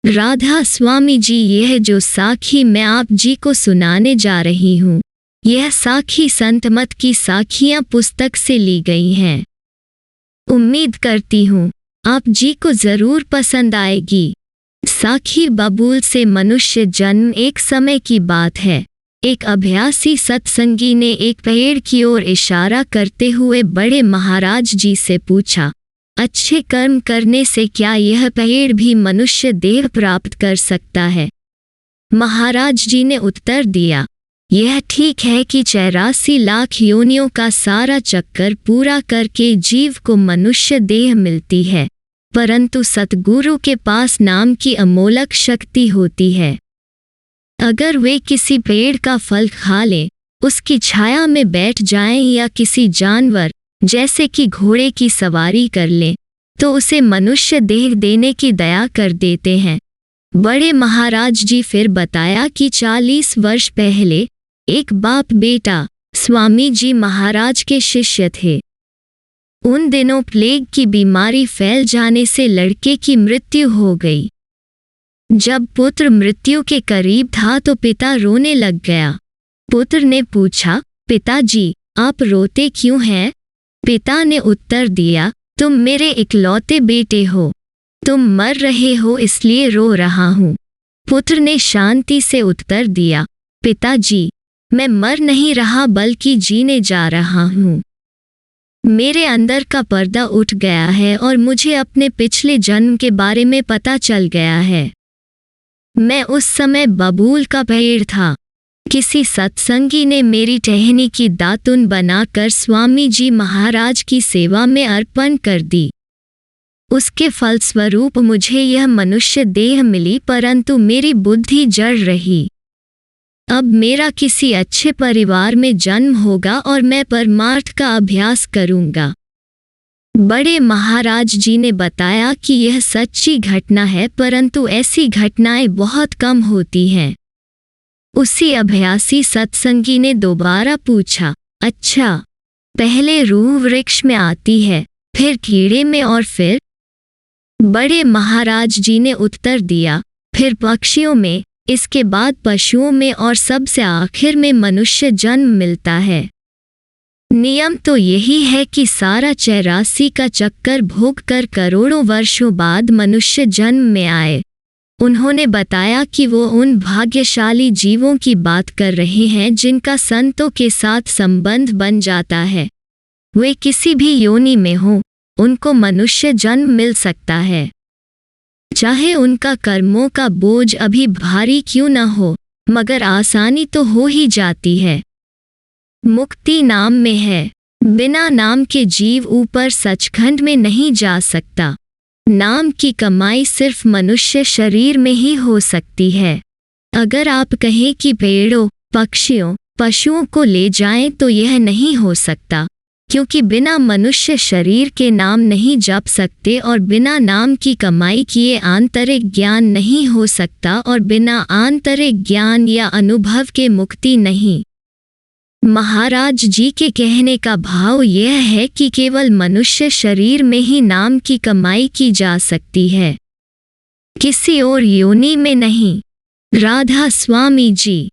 राधा स्वामी जी, यह जो साखी मैं आप जी को सुनाने जा रही हूँ, यह साखी संतमत की साखियाँ पुस्तक से ली गई हैं। उम्मीद करती हूँ आप जी को जरूर पसंद आएगी। साखी बबूल से मनुष्य जन्म। एक समय की बात है, एक अभ्यासी सत्संगी ने एक पेड़ की ओर इशारा करते हुए बड़े महाराज जी से पूछा, अच्छे कर्म करने से क्या यह पेड़ भी मनुष्य देह प्राप्त कर सकता है? महाराज जी ने उत्तर दिया, यह ठीक है कि 84 लाख योनियों का सारा चक्कर पूरा करके जीव को मनुष्य देह मिलती है, परंतु सतगुरु के पास नाम की अमोलक शक्ति होती है। अगर वे किसी पेड़ का फल खा लें, उसकी छाया में बैठ जाएं या किसी जानवर जैसे कि घोड़े की सवारी कर लें, तो उसे मनुष्य देह देने की दया कर देते हैं। बड़े महाराज जी फिर बताया कि 40 वर्ष पहले एक बाप बेटा स्वामी जी महाराज के शिष्य थे। उन दिनों प्लेग की बीमारी फैल जाने से लड़के की मृत्यु हो गई। जब पुत्र मृत्यु के करीब था तो पिता रोने लग गया। पुत्र ने पूछा, पिताजी आप रोते क्यों हैं? पिता ने उत्तर दिया, तुम मेरे इकलौते बेटे हो, तुम मर रहे हो इसलिए रो रहा हूँ। पुत्र ने शांति से उत्तर दिया, पिताजी मैं मर नहीं रहा बल्कि जीने जा रहा हूँ। मेरे अंदर का पर्दा उठ गया है और मुझे अपने पिछले जन्म के बारे में पता चल गया है। मैं उस समय बबूल का पेड़ था। किसी सत्संगी ने मेरी टहनी की दातुन बनाकर स्वामी जी महाराज की सेवा में अर्पण कर दी। उसके फलस्वरूप मुझे यह मनुष्य देह मिली, परंतु मेरी बुद्धि जड़ रही। अब मेरा किसी अच्छे परिवार में जन्म होगा और मैं परमार्थ का अभ्यास करूंगा। बड़े महाराज जी ने बताया कि यह सच्ची घटना है, परंतु ऐसी घटनाएं बहुत कम होती हैं। उसी अभ्यासी सत्संगी ने दोबारा पूछा, अच्छा पहले रूह वृक्ष में आती है, फिर कीड़े में और फिर? बड़े महाराज जी ने उत्तर दिया, फिर पक्षियों में, इसके बाद पशुओं में और सबसे आखिर में मनुष्य जन्म मिलता है। नियम तो यही है कि सारा 84 का चक्कर भोग कर करोड़ों वर्षों बाद मनुष्य जन्म में आए। उन्होंने बताया कि वो उन भाग्यशाली जीवों की बात कर रहे हैं जिनका संतों के साथ संबंध बन जाता है। वे किसी भी योनि में हों, उनको मनुष्य जन्म मिल सकता है, चाहे उनका कर्मों का बोझ अभी भारी क्यों न हो, मगर आसानी तो हो ही जाती है। मुक्ति नाम में है। बिना नाम के जीव ऊपर सचखंड में नहीं जा सकता। नाम की कमाई सिर्फ मनुष्य शरीर में ही हो सकती है। अगर आप कहें कि पेड़ों, पक्षियों, पशुओं को ले जाएं तो यह नहीं हो सकता, क्योंकि बिना मनुष्य शरीर के नाम नहीं जप सकते और बिना नाम की कमाई किए आंतरिक ज्ञान नहीं हो सकता और बिना आंतरिक ज्ञान या अनुभव के मुक्ति नहीं। महाराज जी के कहने का भाव यह है कि केवल मनुष्य शरीर में ही नाम की कमाई की जा सकती है, किसी और योनि में नहीं। राधा स्वामी जी।